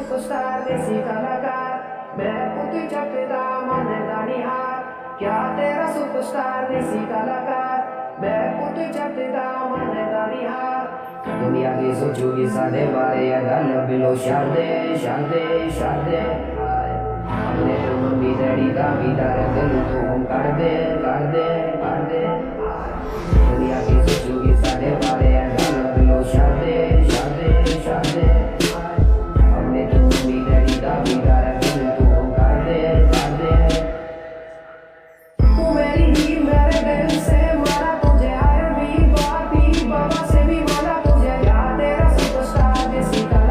Superstar देसी कलाकार, मैं पुत चटदा मन दानिहार। क्या तेरा सुपरस्टार देसी कलाकार, मैं पुत चटदा मन दानिहार। दुनिया की सोचोगी सादे बारे गल बिलो शादे शादे शादे। अपने मम्मी डैडी का भी डर दिल तो हम कर दे